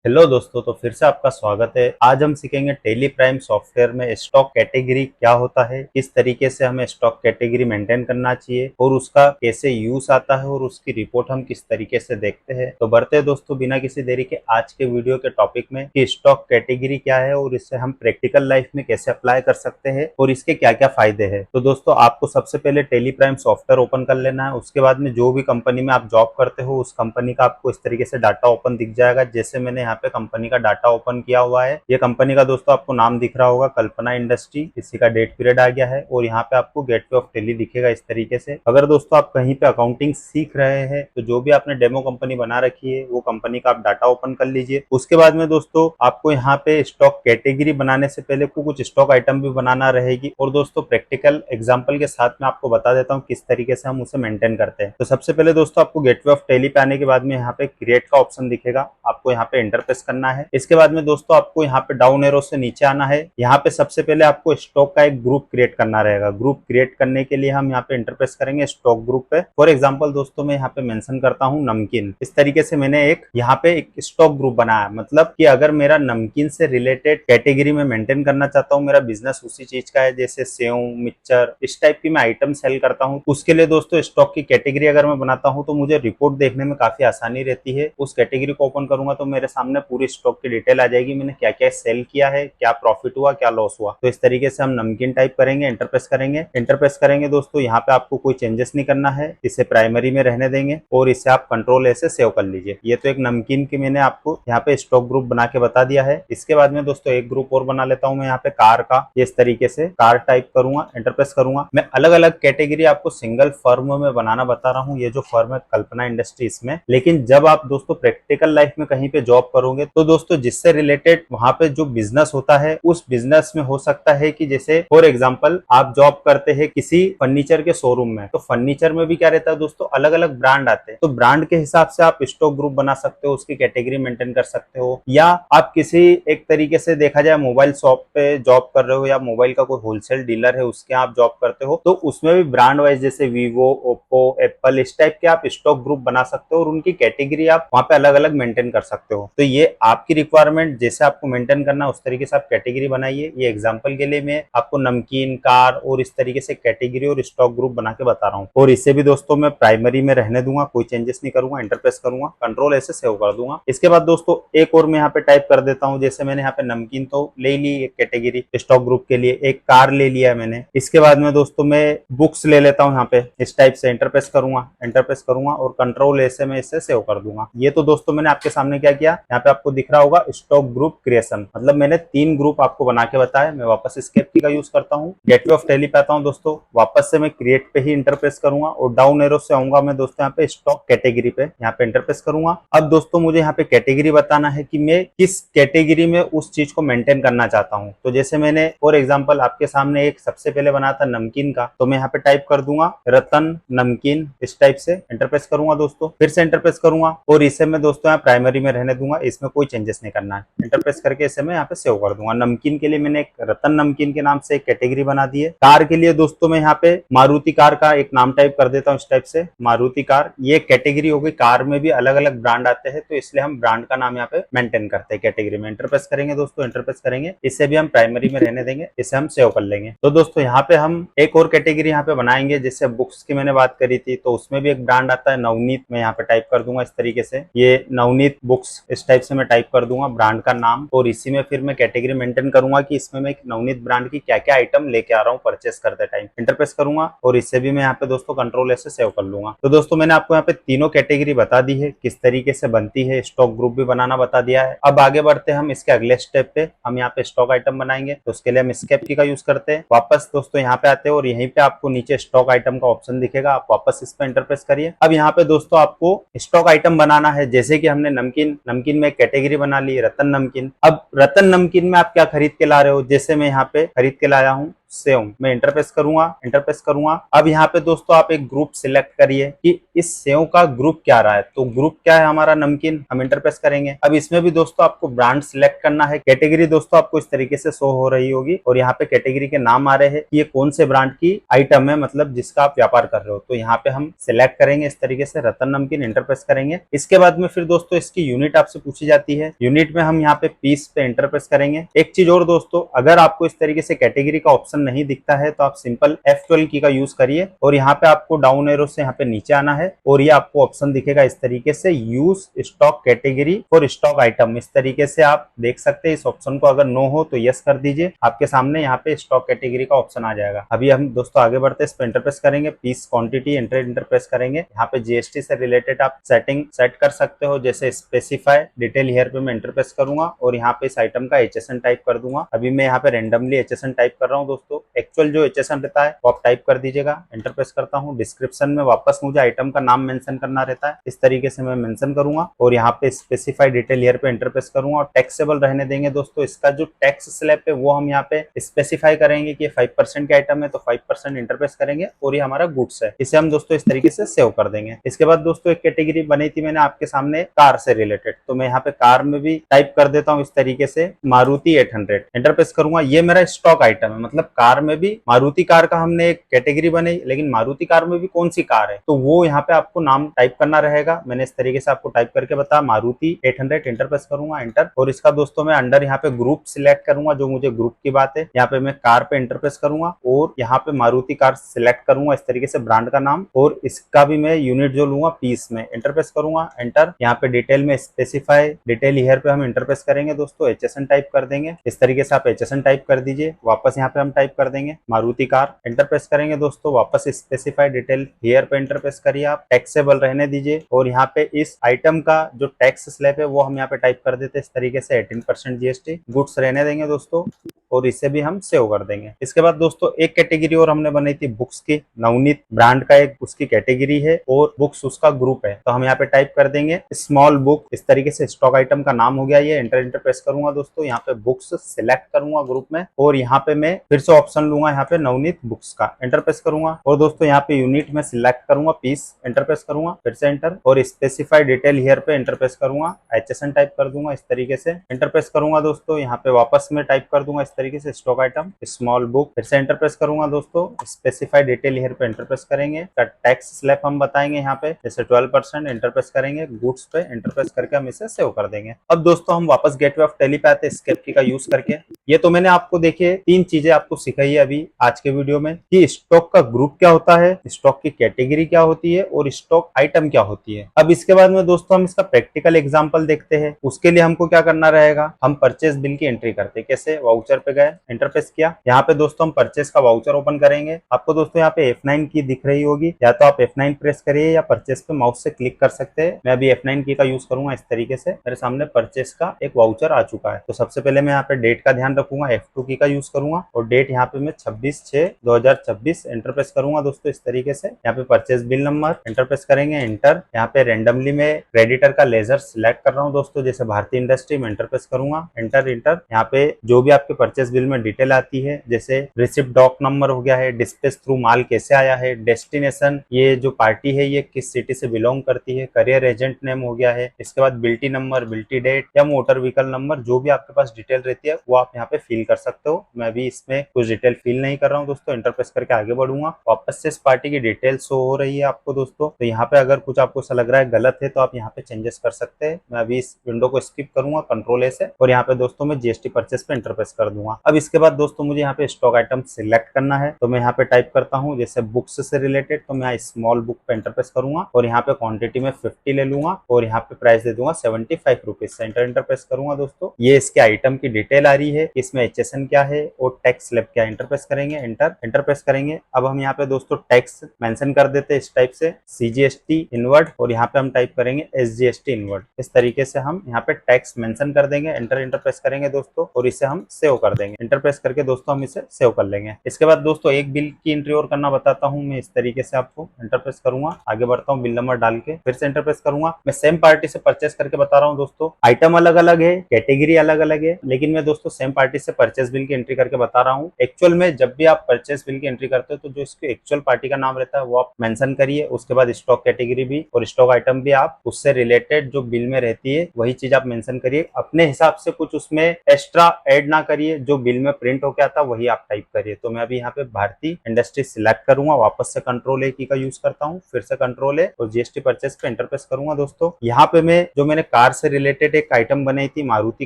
Hello दोस्तों, तो फिर से आपका स्वागत है। आज हम सीखेंगे टेली प्राइम सॉफ्टवेयर में स्टॉक कैटेगरी क्या होता है, किस तरीके से हमें स्टॉक कैटेगरी मेंटेन करना चाहिए और उसका कैसे यूज आता है और उसकी रिपोर्ट हम किस तरीके से देखते हैं। तो बढ़ते हैं दोस्तों बिना किसी देरी के आज के वीडियो के टॉपिक में कि स्टॉक कैटेगरी क्या है और इससे हम प्रैक्टिकल लाइफ में कैसे अप्लाई कर सकते हैं और इसके क्या क्या फायदे हैं। तो दोस्तों आपको सबसे पहले टेली प्राइम सॉफ्टवेयर ओपन कर लेना है। उसके बाद में जो भी कंपनी में आप जॉब करते हो उस कंपनी का आपको इस तरीके से डाटा ओपन दिख जाएगा। जैसे मैंने यहाँ पे कंपनी का डाटा ओपन किया हुआ है। ये कंपनी का दोस्तों आपको नाम दिख रहा होगा कल्पना इंडस्ट्री, इसी का डेट पीरियड आ गया है और यहाँ पे आपको गेटवे ऑफ टेली दिखेगा इस तरीके से। अगर दोस्तों आप कहीं पे अकाउंटिंग सीख रहे हैं तो जो भी आपने डेमो कंपनी बना रखी है वो कंपनी का आप डाटा ओपन कर लीजिए। उसके बाद में दोस्तों आपको यहाँ पे स्टॉक कैटेगरी बनाने से पहले कुछ स्टॉक आइटम भी बनाना रहेगी और दोस्तों प्रैक्टिकल एग्जाम्पल के साथ में आपको बता देता हूँ किस तरीके से हम उसे मेंटेन करते हैं। तो सबसे पहले दोस्तों आपको गेटवे ऑफ टेली पे आने के बाद में यहाँ पे क्रिएट का ऑप्शन दिखेगा, आपको यहाँ पे एंटर प्रेस करना है। इसके बाद में दोस्तों आपको यहाँ पे डाउन एरो से नीचे आना है। यहाँ पे सबसे पहले आपको स्टॉक का एक ग्रुप क्रिएट करना रहेगा। ग्रुप क्रिएट करने के लिए हम यहाँ पे एंटर प्रेस करेंगे स्टॉक ग्रुप पे। फॉर एग्जांपल दोस्तों मैं यहाँ पे मेंशन करता हूँ नमकीन। इस तरीके से मैंने एक यहाँ पे एक स्टॉक ग्रुप बनाया, मतलब कि अगर मेरा नमकीन से रिलेटेड कैटेगरी में मेंटेन करना चाहता हूँ, मेरा बिजनेस उसी चीज का है जैसे सेव मिक्सचर इस टाइप की मैं आइटम सेल करता हूँ, उसके लिए दोस्तों स्टॉक की कैटेगरी अगर मैं बनाता हूँ तो मुझे रिपोर्ट देखने में काफी आसानी रहती है। उस कैटेगरी को ओपन करूंगा तो मेरे सामने पूरी स्टॉक की डिटेल आ जाएगी, मैंने क्या क्या सेल किया है, क्या प्रॉफिट हुआ, क्या लॉस हुआ। तो इस तरीके से हम नमकीन टाइप करेंगे, एंटर प्रेस करेंगे। एंटर प्रेस करेंगे दोस्तों, यहाँ पे आपको कोई चेंजेस नहीं करना है, इसे प्राइमरी में रहने देंगे और इसे आप कंट्रोल ए से सेव कर लीजिए। ये तो एक नमकीन की मैंने आपको यहाँ पे स्टॉक ग्रुप बना के बता दिया है। इसके बाद में दोस्तों एक ग्रुप और बना लेता हूँ मैं यहाँ पे कार का। इस तरीके से कार टाइप करूंगा, एंटर प्रेस करूंगा। मैं अलग अलग कैटेगरी आपको सिंगल फर्म में बनाना बता रहा हूँ, ये जो फर्म है कल्पना इंडस्ट्रीज में। लेकिन जब आप दोस्तों प्रैक्टिकल लाइफ में कहीं पे जॉब करोगे तो दोस्तों जिससे रिलेटेड वहां पे जो बिजनेस होता है उस बिजनेस में हो सकता है कि जैसे फॉर एग्जांपल आप जॉब करते हैं किसी फर्नीचर के शोरूम में, तो फर्नीचर में भी क्या रहता है दोस्तों अलग अलग ब्रांड आते हैं। तो ब्रांड के हिसाब से आप स्टॉक ग्रुप बना सकते हो, उसकी कैटेगरी मेंटेन कर सकते हो। या आप किसी एक तरीके से देखा जाए मोबाइल शॉप पे जॉब कर रहे हो या मोबाइल का कोई होलसेल डीलर है उसके आप जॉब करते हो, तो उसमें भी ब्रांड वाइज जैसे वीवो, ओप्पो, एप्पल इस टाइप के आप स्टॉक ग्रुप बना सकते हो और उनकी कैटेगरी आप वहां पे अलग अलग मेंटेन कर सकते हो। तो ये आपकी रिक्वायरमेंट जैसे आपको मेंटेन करना उस तरीके से आप कैटेगरी बनाइए। ये एग्जांपल के लिए मैं आपको नमकीन, कार और इस तरीके से कैटेगरी और स्टॉक ग्रुप बना के बता रहा हूँ और इसे भी दोस्तों मैं प्राइमरी में रहने दूंगा, कोई चेंजेस नहीं करूंगा। एंटर प्रेस करूंगा, कंट्रोल ऐसे सेव कर दूंगा। इसके बाद दोस्तों एक और मैं यहाँ पे टाइप कर देता हूँ, जैसे मैंने यहाँ पे नमकीन तो ले ली एक कैटेगरी स्टॉक ग्रुप के लिए, एक कार ले लिया मैंने। इसके बाद में दोस्तों मैं बुक्स ले लेता हूँ यहाँ पे इस टाइप से। एंटर प्रेस करूंगा, एंटर प्रेस करूंगा और कंट्रोल ऐसे मैं इसे सेव कर दूंगा। ये तो दोस्तों मैंने आपके सामने क्या किया, यहाँ पे आपको दिख रहा होगा स्टॉक ग्रुप क्रिएशन, मतलब मैंने 3 ग्रुप आपको बना के बताया। मैं वापस एस्केप की का यूज करता हूँ, गेटवे ऑफ टेली पे आता हूँ दोस्तों, वापस से मैं क्रिएट पे ही इंटर प्रेस करूंगा और डाउन एरो से आऊंगा मैं दोस्तों यहाँ पे स्टॉक कैटेगरी पे, यहाँ पे इंटर प्रेस करूंगा। अब दोस्तों मुझे यहाँ पे कैटेगरी बताना है कि मैं किस कैटेगरी में उस चीज को मेंटेन करना चाहता हूँ। तो जैसे मैंने फॉर एग्जाम्पल आपके सामने एक सबसे पहले बना था नमकीन का, तो मैं यहाँ पे टाइप कर दूंगा रतन नमकीन इस टाइप से। एंटर प्रेस करूंगा दोस्तों, फिर से एंटर प्रेस करूंगा और इसे मैं दोस्तों यहाँ प्राइमरी में रहने दूंगा, इसमें कोई चेंजेस नहीं करना है। एंटर प्रेस करके इसे मैं यहाँ पे सेव कर दूंगा। नमकीन के लिए मैंने एक रतन नमकीन के नाम से एक कैटेगरी बना दी है। कार के लिए दोस्तों मैं यहाँ पे मारुति कार का एक नाम टाइप कर देता हूँ इस टाइप से, मारुति कार। ये कैटेगरी होगी, कार में भी अलग अलग ब्रांड आते हैं तो इसलिए हम ब्रांड का नाम यहाँ पे मेंटेन करते हैं कैटेगरी में। एंटर प्रेस करेंगे दोस्तों, एंटर प्रेस करेंगे, इसे भी हम प्राइमरी में रहने देंगे, इसे हम सेव कर लेंगे। तो दोस्तों यहाँ पे हम एक और कैटेगरी यहाँ पे बनाएंगे, जैसे बुक्स की मैंने बात करी थी तो उसमें भी एक ब्रांड आता है नवनीत। मैं यहाँ पे टाइप कर दूंगा इस तरीके से, ये नवनीत बुक्स इस टाइप से मैं टाइप कर दूंगा ब्रांड का नाम और इसी में फिर मैं कैटेगरी मेंटेन करूंगा कि इसमें मैं एक नवनीत ब्रांड की क्या क्या आइटम लेके आ रहा हूँ परचेस करते टाइम। एंटर प्रेस करूंगा और इसे भी मैं यहाँ पे दोस्तों कंट्रोल से सेव कर लूंगा। तो दोस्तों मैंने आपको यहाँ पे तीनों कैटेगरी बता दी है किस तरीके से बनती है, स्टॉक ग्रुप भी बनाना बता दिया है। अब आगे बढ़ते हैं हम इसके अगले स्टेप पे, हम यहाँ पे स्टॉक आइटम बनाएंगे। तो उसके लिए हम एस्केप की का यूज करते हैं, वापस दोस्तों यहाँ पे आते हैं और यहीं पे आपको नीचे स्टॉक आइटम का ऑप्शन दिखेगा, आप वापस इस पे एंटर प्रेस करिए। अब यहाँ पे दोस्तों आपको स्टॉक आइटम बनाना है, जैसे कि हमने नमकीन में कैटेगरी बना ली रतन नमकीन। अब रतन नमकीन में आप क्या खरीद के ला रहे हो, जैसे मैं यहाँ पे खरीद के लाया हूँ सेव मैं इंटरप्रेस करूंगा। अब यहाँ पे दोस्तों आप एक ग्रुप सिलेक्ट करिए कि इस सेव का ग्रुप क्या रहा है, तो ग्रुप क्या है हमारा नमकीन, हम इंटरप्रेस करेंगे। अब इसमें भी दोस्तों आपको ब्रांड सिलेक्ट करना है। कैटेगरी दोस्तों आपको इस तरीके से शो हो रही होगी और यहाँ पे कैटेगरी के नाम आ रहे हैं कि ये कौन से ब्रांड की आइटम है, मतलब जिसका आप व्यापार कर रहे हो। तो यहाँ पे हम सिलेक्ट करेंगे इस तरीके से रतन नमकीन, इंटरप्रेस करेंगे। इसके बाद में फिर दोस्तों इसकी यूनिट आपसे पूछी जाती है। यूनिट में हम यहाँ पे पीस पे इंटरप्रेस करेंगे। एक चीज और दोस्तों, अगर आपको इस तरीके से कैटेगरी का ऑप्शन नहीं दिखता है तो आप सिंपल F12 की का यूज करिए और यहाँ पे आपको डाउन एरो से यहाँ पे नीचे आना है और ये आपको ऑप्शन दिखेगा इस तरीके से, use stock category for stock item. इस तरीके से आप देख सकते हैं। इस ऑप्शन को अगर नो हो तो यस कर दीजिए, आपके सामने यहाँ पे स्टॉक कैटेगरी का ऑप्शन आ जाएगा। अभी हम दोस्तों आगे बढ़ते हैं, इस पे इंटरप्रेस करेंगे, पीस क्वांटिटी इंटरप्रेस करेंगे। यहाँ पे जीएसटी से रिलेटेड आप सेटिंग सेट कर सकते हो, जैसे स्पेसिफाई डिटेल हियर पे मैं इंटरप्रेस करूंगा और यहाँ पे इस आइटम का HSN टाइप कर दूंगा। अभी मैं यहाँ पे रेंडमली HSN टाइप कर रहा हूँ दोस्तों। एक्चुअल जो HSN रहता है वो आप टाइप कर दीजिएगा। इंटरप्रेस करता हूँ। डिस्क्रिप्शन में वापस मुझे आइटम का नाम मेंशन करना रहता है, इस तरीके से मैं मेंशन करूंगा और यहाँ पे स्पेसिफाई डिटेल हियर पे इंटरप्रेस करूंगा और टैक्सेबल रहने देंगे दोस्तों। इसका जो टैक्स स्लैब है वो हम यहाँ पे स्पेसिफाई करेंगे कि 5% के आइटम है तो 5% इंटरप्रेस करेंगे और ये हमारा गुड्स है। इसे हम दोस्तों इस तरीके से सेव कर देंगे। इसके बाद दोस्तों एक कैटेगरी बनी थी मैंने आपके सामने कार से रिलेटेड, तो मैं यहाँ पे कार में भी टाइप कर देता हूँ इस तरीके से, मारुति 800 इंटरप्रेस करूंगा। ये मेरा स्टॉक आइटम है, मतलब कार में भी मारुति कार का हमने एक कैटेगरी बनाई, लेकिन मारुति कार में भी कौन सी कार है तो वो यहाँ पे आपको नाम टाइप करना रहेगा। मैंने इस तरीके से आपको टाइप करके बताया, मारुति 800 इंटरप्रेस करूंगा, एंटर। और इसका दोस्तों मैं अंडर यहाँ पे ग्रुप सिलेक्ट करूंगा, जो मुझे ग्रुप की बात है। यहाँ पे मैं कार पे इंटरप्रेस करूंगा और यहाँ पे मारुति कार सिलेक्ट करूंगा इस तरीके से, ब्रांड का नाम, और इसका भी मैं यूनिट जो लूंगा पीस में इंटरप्रेस करूंगा, एंटर। यहाँ पे डिटेल में स्पेसिफाई डिटेल हियर पे हम इंटरप्रेस करेंगे दोस्तों, HSN टाइप कर देंगे। इस तरीके से आप HSN टाइप कर दीजिए। वापस यहाँ पे हम टाइप कर देंगे मारुति कार, इंटरप्रेस करेंगे दोस्तों। वापस स्पेसिफाई डिटेल हियर पे इंटरप्रेस करिए, आप टैक्सेबल रहने दीजिए और यहाँ पे इस आइटम का जो टैक्स स्लैब है वो हम यहाँ पे टाइप कर देते हैं इस तरीके से, 18% GST, गुड्स रहने देंगे दोस्तों और इसे भी हम सेव कर देंगे। इसके बाद दोस्तों एक कैटेगरी और हमने बनाई थी बुक्स की, नवनीत ब्रांड का एक उसकी कैटेगरी है और बुक्स उसका ग्रुप है। तो हम यहाँ पे टाइप कर देंगे स्मॉल बुक, इस तरीके से स्टॉक आइटम का नाम हो गया ये, इंटर प्रेस करूंगा दोस्तों। यहाँ पे बुक्स सिलेक्ट करूंगा ग्रुप में और यहाँ पे मैं फिर से ऑप्शन लूंगा यहाँ पे नवनीत बुक्स का, एंटर प्रेस करूंगा। और दोस्तों यहाँ पे यूनिट में सिलेक्ट करूंगा पीस, एंटर प्रेस करूंगा, फिर से एंटर, और स्पेसिफाई डिटेल हियर पे एंटर प्रेस करूंगा, HSN टाइप कर दूंगा इस तरीके से, एंटर प्रेस करूंगा दोस्तों। यहाँ पे वापस में टाइप कर दूंगा इस तरीके से स्टॉक आइटम स्मॉल बुक, फिर से एंटर प्रेस करूंगा दोस्तों। स्पेसिफाई डिटेल हियर पे एंटर प्रेस करेंगे, टैक्स स्लैब हम बताएंगे यहाँ पे जैसे 12%, एंटर प्रेस करेंगे, गुड्स पे एंटर प्रेस करके हम इसे सेव कर देंगे। अब दोस्तों हम वापस गेटवे ऑफ टैली पे आते हैं एस्केप की का यूज करके। ये तो मैंने आपको देखिए 3 चीजें आपको सिखाई है अभी आज के वीडियो में कि स्टॉक का ग्रुप क्या होता है, स्टॉक की कैटेगरी क्या होती है और स्टॉक आइटम क्या होती है। अब इसके बाद में दोस्तों हम इसका प्रैक्टिकल एग्जांपल देखते हैं। उसके लिए हमको क्या करना रहेगा, हम परचेस बिल की एंट्री करते हैं। कैसे, वाउचर पे गए, एंटर प्रेस किया, यहाँ पे दोस्तों हम परचेस का वाउचर ओपन करेंगे। आपको दोस्तों यहाँ पे F9 की दिख रही होगी, या तो आप F9 प्रेस करिए या परचेस पे माउस से क्लिक कर सकते हैं। मैं अभी F9 की का यूज करूंगा। इस तरीके से मेरे सामने परचेस का एक वाउचर आ चुका है। तो सबसे पहले मैं यहाँ पे डेट का ध्यान रखूंगा, F2 की का यूज करूंगा और डेट यहाँ पे मैं 26/6/2024 एंटर प्रेस करूंगा दोस्तों इस तरीके से। यहाँ पे purchase bill number enter press करेंगे, एंटर। यहाँ पे रेंडमली मैं क्रेडिटर का लेजर सिलेक्ट कर रहा हूँ दोस्तों, जैसे भारतीय इंडस्ट्री में एंटर प्रेस करूंगा, एंटर एंटर। यहाँ पे जो भी आपके परचेस बिल में डिटेल आती है, जैसे रिसिप्ट डॉक नंबर हो गया है, डिस्पैच थ्रू माल कैसे आया है, डेस्टिनेशन ये जो पार्टी है ये किस सिटी से बिलोंग करती है, करियर एजेंट नेम हो गया है। इसके बाद बिल्टी नंबर, बिल्टी डेट या मोटर व्हीकल नंबर, जो भी आपके पास डिटेल रहती है वो आप यहाँ पे फिल कर सकते हो। मैं भी इसमें कुछ डिटेल फिल नहीं कर रहा हूँ दोस्तों, एंटर प्रेस करके आगे बढ़ूंगा। वापस से इस पार्टी की डिटेल शो हो रही है आपको दोस्तों। तो यहाँ पे अगर कुछ आपको ऐसा लग रहा है गलत है तो आप यहाँ पे चेंजेस कर सकते हैं। मैं अभी इस विंडो को स्किप करूंगा कंट्रोल ए से और यहाँ पे दोस्तों मैं GST परचेस पे एंटर प्रेस कर दूंगा। अब इसके बाद दोस्तों मुझे यहाँ पे स्टॉक आइटम सिलेक्ट करना है, तो मैं यहाँ पे टाइप करता हूँ जैसे बुक्स से रिलेटेड, तो मैं स्मॉल बुक पे एंटर प्रेस करूंगा और यहाँ पे क्वांटिटी में 50 ले लूंगा और यहाँ पे प्राइस दे दूंगा 75 रुपीज से, एंटर प्रेस करूंगा दोस्तों। ये इसके आइटम की डिटेल आ रही है, इसमें HSN क्या है और टैक्स स्लैब क्या है, एंटर प्रेस करेंगे, एंटर प्रेस करेंगे। अब हम यहाँ पे दोस्तों टैक्स मेंशन कर देते हैं इस टाइप से, CGST इनवर्ड, और यहाँ पे हम टाइप करेंगे SGST इनवर्ड। इस तरीके से हम यहाँ पे टैक्स मेंशन कर देंगे, एंटर प्रेस करेंगे दोस्तों और इसे हम सेव कर देंगे। एंटर प्रेस करके दोस्तों हम इसे सेव कर लेंगे। इसके बाद दोस्तों एक बिल की एंट्री और करना बताता हूँ मैं इस तरीके से आपको। एंटर प्रेस करूंगा, आगे बढ़ता हूँ, बिल नंबर डाल के फिर से एंटर प्रेस करूंगा। मैं सेम पार्टी से परचेस करके बता रहा हूँ दोस्तों, आइटम अलग अलग है, कैटेगरी अलग अलग है, लेकिन मैं दोस्तों सेम पार्टी से परचेस बिल की एंट्री करके बता रहा हूँ। एक्चुअल में जब भी आप परचेस बिल की एंट्री करते हो तो जो इसकी एक्चुअल पार्टी का नाम रहता है वो आप मेंशन करिए। उसके बाद स्टॉक कैटेगरी भी और स्टॉक आइटम भी आप उससे रिलेटेड जो बिल में रहती है वही चीज आप मेंशन करिए। अपने हिसाब से कुछ उसमें एक्स्ट्रा ऐड ना करिए, जो बिल में प्रिंट होके आता वही आप टाइप करिए। तो मैं अभी यहाँ पे भारतीय इंडस्ट्री सिलेक्ट करूंगा, वापस से कंट्रोल ए की का यूज करता हूँ, फिर से कंट्रोल ए और जीएसटी परचेस पे एंटर प्रेस करूंगा दोस्तों। यहाँ पे मैं जो मैंने कार से रिलेटेड एक आइटम बनाई थी मारुति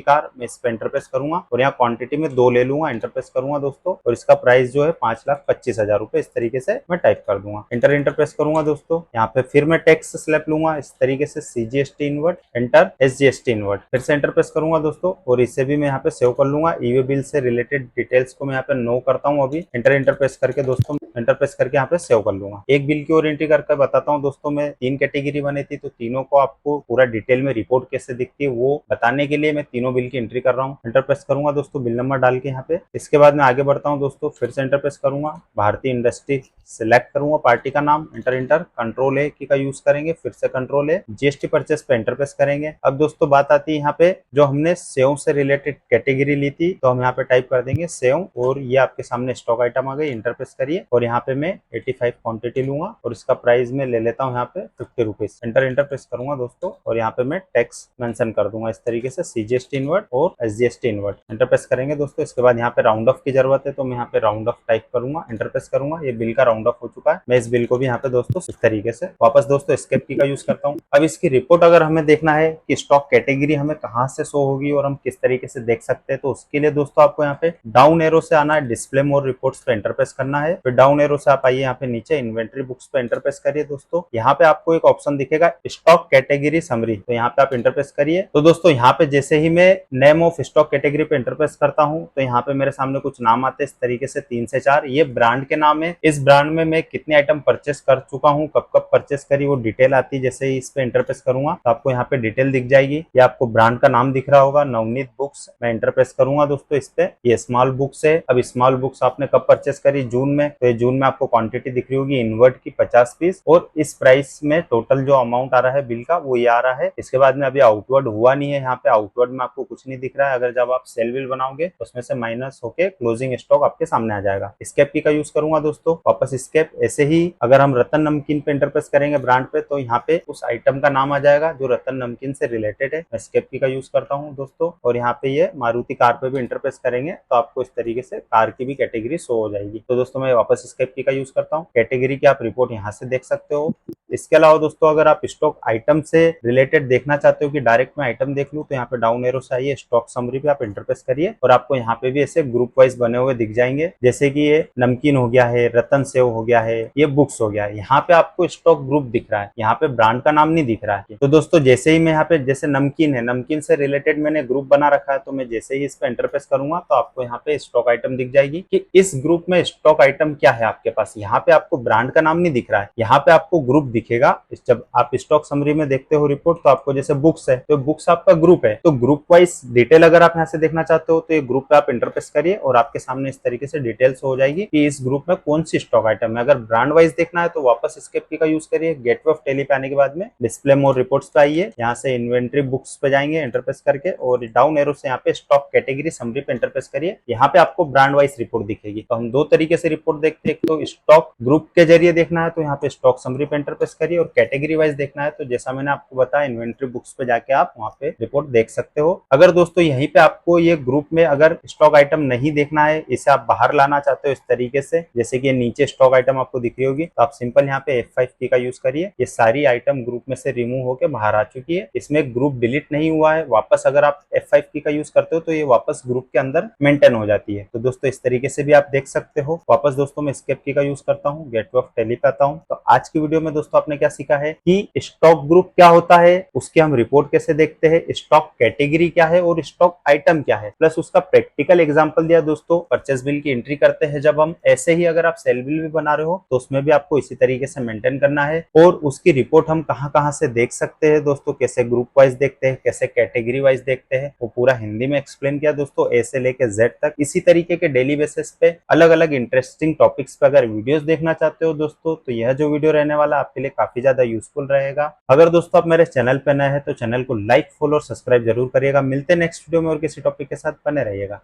कार, मैं इस पे एंटर प्रेस करूंगा और यहाँ क्वांटिटी में 2 ले लूंगा, एंटर प्रेस करूंगा दोस्तों और इसका प्राइस जो है 5,25,000 रुपए इस तरीके से मैं टाइप कर दूंगा। एंटर प्रेस करूंगा दोस्तों। यहाँ पे फिर मैं टैक्स स्लैब लूंगा इस तरीके से, CGST invert, enter SGST invert, फिर से एंटर प्रेस करूंगा दोस्तों और इसे भी मैं यहाँ पे सेव कर लूंगा। ईवे बिल से रिलेटेड डिटेल्स को मैं यहाँ पे नो करता हूँ अभी। एंटर प्रेस करके दोस्तों एंटर प्रेस करके यहाँ पे सेव कर लूंगा। एक बिल की और एंट्री करके बताता हूँ दोस्तों। मैं 3 कैटेगरी बनी थी तो तीनों को आपको पूरा डिटेल में रिपोर्ट कैसे दिखती है वो बताने के लिए मैं तीनों बिल की एंट्री कर रहा हूँ। एंटर प्रेस करूंगा दोस्तों, बिल नंबर डाल के यहाँ पे। इसके बाद मैं आगे बढ़ता हूँ दोस्तों, फिर से एंटर प्रेस करूंगा, भारतीय इंडस्ट्री सिलेक्ट करूंगा, पार्टी का नाम, एंटर कंट्रोल ए की का यूज करेंगे, फिर से कंट्रोल ए, जीएसटी परचेस पे एंटर प्रेस करेंगे। अब दोस्तों बात आती है यहाँ पे जो हमने सेव से रिलेटेड कैटेगरी ली थी तो हम यहाँ पे टाइप कर देंगे सेव और ये आपके सामने स्टॉक आइटम आ गई। एंटर प्रेस करिए और यहाँ पे मैं 85 क्वांटिटी लूंगा और इसका प्राइस में ले लेता हूँ यहाँ पे 50 रुपीज। एंटर प्रेस करूंगा दोस्तों और यहाँ पे मैं टैक्स मेंशन कर दूंगा इस तरीके से, सीजीएसटी इनवर्ट और एसजीएसटी इनवर्ट। एंटर प्रेस करेंगे दोस्तों। इसके बाद यहाँ पे राउंड ऑफ की जरूरत है तो मैं यहाँ पे राउंड ऑफ टाइप करूंगा, एंटर प्रेस करूंगा। ये बिल का राउंड ऑफ हो चुका है। मैं इस बिल को भी यहाँ पे दोस्तों इस तरीके से वापस दोस्तों एस्केप की का यूज करता हूँ। अब इसकी रिपोर्ट अगर हमें देखना है कि स्टॉक कैटेगरी हमें कहाँ से शो होगी और हम किस तरीके से देख सकते हैं, तो उसके लिए दोस्तों आपको यहाँ पे डाउन एरो से आना है, डिस्प्ले मोर रिपोर्ट्स पे एंटर प्रेस करना है। फिर डाउन एरो से आप आइए यहाँ पे नीचे इन्वेंटरी बुक्स पे एंटर प्रेस करिए दोस्तों। यहाँ पे आपको एक ऑप्शन दिखेगा स्टॉक कैटेगरी समरी, तो यहाँ पे आप एंटर प्रेस करिए। तो दोस्तों यहाँ पे जैसे ही मैं नेम ऑफ स्टॉक कैटेगरी पे एंटर प्रेस करता हूँ तो यहाँ पे मेरे सामने कुछ नाम आते हैं इस तरीके से 3 से 4। ये ब्रांड के नाम है। इस ब्रांड में मैं कितने आइटम परचेस कर चुका हूँ, कब कब परचेस करी वो डिटेल आती है। जैसे ही इस पे एंटर प्रेस करूंगा तो आपको यहाँ पे डिटेल दिख जाएगी। ये आपको ब्रांड का नाम दिख रहा होगा, नवनीत बुक्स। मैं एंटर प्रेस करूंगा दोस्तों इस पे। ये स्मॉल बुक्स है। अब स्मॉल बुक्स आपने कब परचेस करी, जून में, तो ये जून में आपको क्वांटिटी दिख रही होगी इनवर्ट की 50 पीस और इस प्राइस में टोटल जो अमाउंट आ रहा है बिल का वो ये आ रहा है। इसके बाद में अभी आउटवर्ड हुआ नहीं है, यहाँ पे आउटवर्ड में आपको कुछ नहीं दिख रहा है। अगर जब आप सेल बिल बनाओगे तो उसमें से माइनस होके क्लोजिंग स्टॉक आपके सामने आ जाएगा। स्केप की का यूज करूंगा दोस्तों, वापस स्केप। ऐसे ही अगर हम रतन नमकीन पे एंटर प्रेस करेंगे ब्रांड पे तो यहाँ पे उस आइटम का नाम आ जाएगा जो रतन नमकीन से रिलेटेड है। मैं स्केप की का यूज करता हूँ दोस्तों और यहाँ पे ये मारुति कार पे भी एंटर प्रेस करेंगे तो आपको इस तरीके से कार की भी कैटेगरी शो हो जाएगी। तो दोस्तों मैं वापस स्केप की का यूज करता हूँ। कैटेगरी की आप रिपोर्ट यहाँ से देख सकते हो। इसके अलावा दोस्तों अगर आप स्टॉक आइटम से रिलेटेड देखना चाहते हो कि डायरेक्ट मैं आइटम देख लूं तो यहाँ पे डाउन एरो से आइए, स्टॉक समरी पे आप एंटर प्रेस करिए और आपको यहाँ पे भी ऐसे ग्रुप वाइज बने हुए दिख जाएंगे। जैसे कि ये नमकीन हो गया है, रतन सेव हो गया है, ये बुक्स हो गया है। यहाँ पे आपको स्टॉक ग्रुप दिख रहा है, यहाँ पे ब्रांड का नाम नहीं दिख रहा है। तो दोस्तों जैसे ही मैं यहाँ पे जैसे नमकीन है, नमकीन से रिलेटेड मैंने ग्रुप बना रखा है तो मैं जैसे ही इस पे एंटर प्रेस करूंगा तो आपको यहाँ पे स्टॉक आइटम दिख जाएगी कि इस ग्रुप में स्टॉक आइटम क्या है आपके पास। यहाँ पे आपको ब्रांड का नाम नहीं दिख रहा है, यहाँ पे आपको ग्रुप दिखेगा। जब आप स्टॉक समरी में देखते हो रिपोर्ट तो आपको जैसे बुक्स है तो बुक्स आपका ग्रुप है, तो ग्रुप वाइज डिटेल अगर आप यहाँ से देखना चाहते हो तो ये ग्रुप पे आप इंटर प्रेस करिए और आपके सामने इस तरीके से डिटेल्स हो जाएगी कि इस ग्रुप में कौन सी स्टॉक आइटम है। अगर ब्रांड वाइज देखना है तो वापस स्केप की का यूज करिए। गेटवे ऑफ टैली पे आने के बाद में डिस्प्ले मोर रिपोर्ट्स पे आइए, यहाँ से इन्वेंटरी बुक्स पे जाएंगे एंटर प्रेस करके और डाउन एरो से यहाँ पे स्टॉक कैटेगरी समरी पे एंटर प्रेस करिए। यहाँ पे आपको ब्रांड वाइज रिपोर्ट दिखेगी। तो हम 2 तरीके से रिपोर्ट देखते हैं, एक तो स्टॉक ग्रुप के जरिए देखना है तो यहाँ पे स्टॉक समरी पे एंटर प्रेस करिए और कैटेगरी वाइज देखना है तो जैसा मैंने आपको बताया इन्वेंटरी बुक्स पे जाके आप वहाँ पे रिपोर्ट देख सकते हो। अगर दोस्तों यहीं पे आपको ये ग्रुप में अगर स्टॉक आइटम नहीं देखना है, इसे आप बाहर लाना चाहते हो इस तरीके से, जैसे कि नीचे स्टॉक आइटम आपको दिख रही होगी तो आप सिंपल यहाँ पे F5 की का यूज करिए। ये सारी आइटम ग्रुप में से रिमूव होकर बाहर आ चुकी है, इसमें ग्रुप डिलीट नहीं हुआ है। वापस अगर आप F5 की का यूज करते हो तो ये वापस ग्रुप के अंदर मेंटेन हो जाती है। तो दोस्तों इस तरीके से भी आप देख सकते हो। वापस दोस्तों मैं स्केप की का यूज करता हूँ, गेटवे ऑफ टैली पे आता हूँ। तो आज की वीडियो में दोस्तों आपने क्या सीखा है कि स्टॉक ग्रुप क्या होता है, उसकी हम रिपोर्ट कैसे देखते हैं, स्टॉक कैटेगरी क्या है और स्टॉक आइटम क्या है, प्लस उसका प्रैक्टिकल एग्जांपल दिया दोस्तों। परचेस बिल की एंट्री करते हैं जब हम, ऐसे ही अगर आप सेल बिल भी बना रहे हो तो उसमें भी आपको इसी तरीके से मेंटेन करना है। और उसकी रिपोर्ट हम कहां से देख सकते हैं दोस्तों, कैसे ग्रुप वाइज देखते हैं, कैसे कैटेगरी वाइज देखते हैं, वो पूरा हिंदी में एक्सप्लेन किया दोस्तों। ऐसे लेके जेड तक इसी तरीके के डेली बेसिस पे अलग अलग इंटरेस्टिंग टॉपिक्स पे अगर वीडियोस देखना चाहते हो दोस्तों, तो यह जो वीडियो रहने वाला आपके लिए काफी ज्यादा यूजफुल रहेगा। अगर दोस्तों आप मेरे चैनल पे नए हैं तो चैनल को लाइक, फॉलो और सब्सक्राइब जरूर करिएगा। मिलते हैं नेक्स्ट वीडियो में और किसी टॉपिक के साथ, बने रहिएगा।